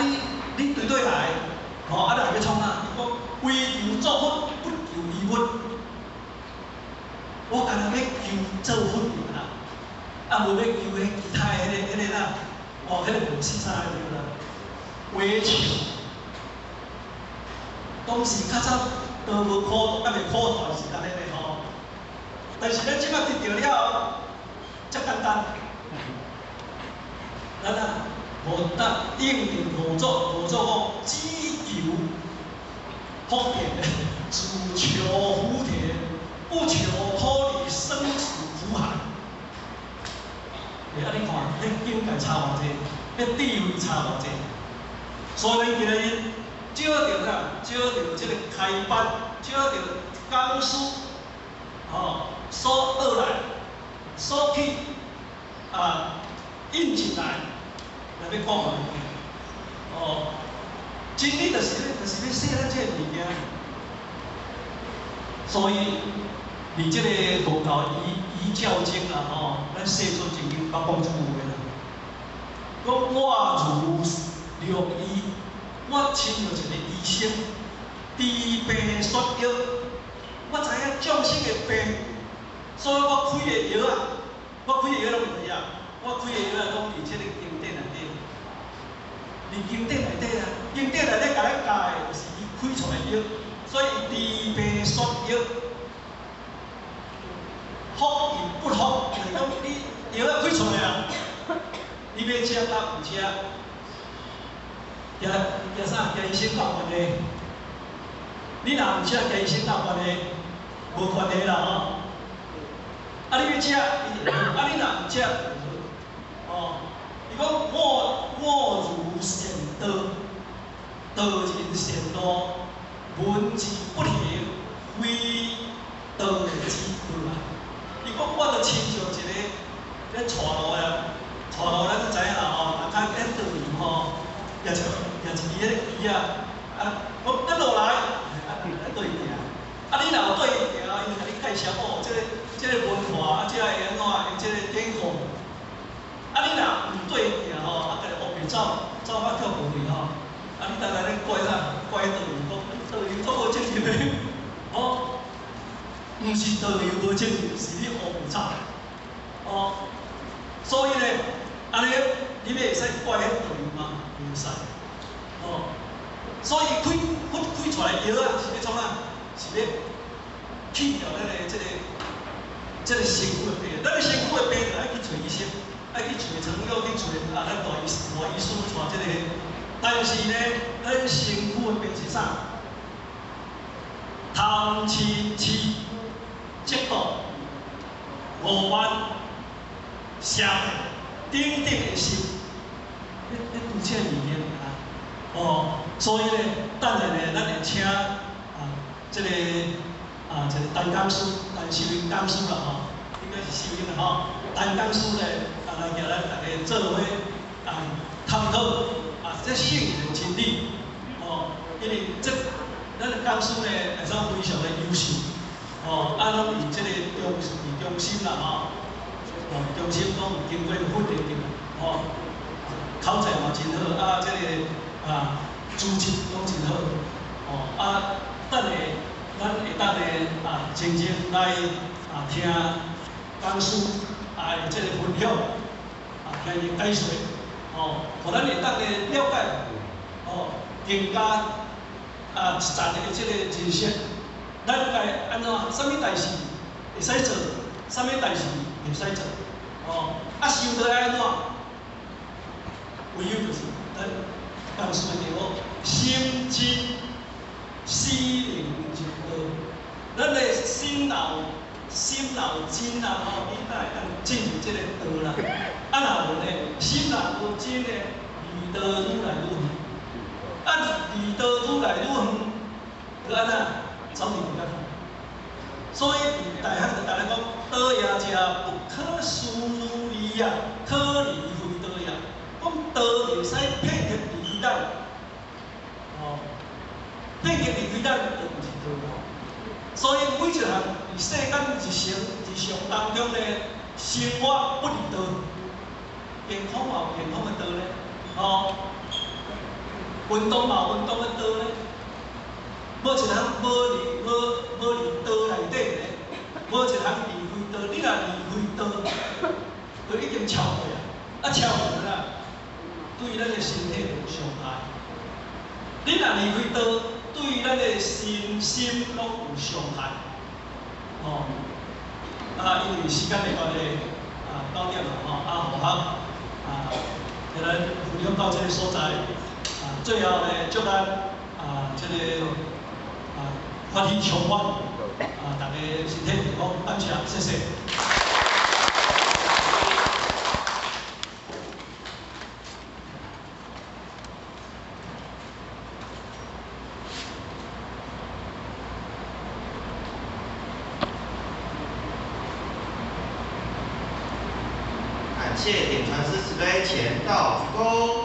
你对对来，吼，来要创啥？伊讲规场作福，不求利润。我干那要求做福尔啦，无要求迄其他迄个啦，迄个无实在对啦，围墙。当时较早都无苦，还袂苦大是安尼嘞吼。但是咱即摆得到了，遮简单。咱无得应应合作讲只求福田，只求福田，不求脱离生死苦海。安尼看，迄境界差偌济，迄地位差偌济。所以今日少着啥？少着即个开班，少着讲师，所学来，所去引进来，来要讲互咱。真理就是要说咱即个物件。所以，你即个佛教依教经啊，咱写出曾经捌讲即句话啦。讲我如律医，我亲像一个医生，治病说药，我知影众生的病，所以我开的药我开的药拢唔一样，我开的药拢伫即个经典内底，伫经典内底啊，经典内底甲咱教的就是伊开出来的药，所以治病说药，福与不福，就是讲你药开出来啊，你要吃甲唔吃，也啥，甲医生有关系。你若唔吃，甲医生有关系，无关系啦吼。你要吃，你若唔吃，伊讲我如善道，道人善道，闻之不灵，非道之过啊。伊讲我就亲像一个咧带路啊，带路咱知影啦吼，大家咧倒面吼，也一支迄个旗啊，咱落来，对行。你若有对行，伊就甲你介绍即个文化，即个会安怎，即个典故。你若唔对行吼，甲你后面走法跳无去吼，你当然咧怪啥？怪导游讲导游做无正经的，毋是导游无正经，是你后面走。所以咧，安尼你要会使怪迄导游吗？袂使。所以开出来药啊，是要创啥？是要去掉咱的即个身躯的病，咱的身躯的病就爱去找医生，爱去找长药，去找咱大医师带即个。但是呢，咱身躯的病是啥？贪嗔痴、嫉妒、傲慢、邪等等的心，你拄这物件啊。所以呢，等下呢，咱会请即个一个陈讲师，陈秀英讲师啦吼，应该是秀英啦吼。陈讲师呢，来叫咱大家做伙探讨这圣贤的真理因为咱的讲师呢，会算非常的优秀拢以即个中心啦中心拢有经过训练的口才嘛真好即个资质拢真好等下咱会静静来听讲师即个分享来解说互咱会当个了解更加一层的即个认识，咱该安怎啥物代志会使做，啥物代志袂使做修道爱安怎？唯有就是咱讲师的叫心真。心灵真好，咱的心若真啦你才会当进入这个道啦。若无呢，心若无真呢，离道愈来愈远。离道愈来愈远，就安怎走离不开。所以大汉就甲咱讲，道也者，不可思议也，可离非道也。讲道袂使骗入离咱。骗入离开咱就毋是道路，所以每一项伫世间日常当中呢，生活不离道，健康嘛有健康的道呢，运动嘛，运动的道呢，无一人无离道内底咧，无一人离开道，你若离开道，就已经超过啊，啊超过啦，对咱的身体有伤害。你若离开道，对咱的身心拢有伤害。哦，因为时间的关系，9点了吼，互学咱分享到这个所在，最后呢，祝咱这个法体充满，大家身体健康，安全，谢谢。感谢点传师慈悲前道鞠躬。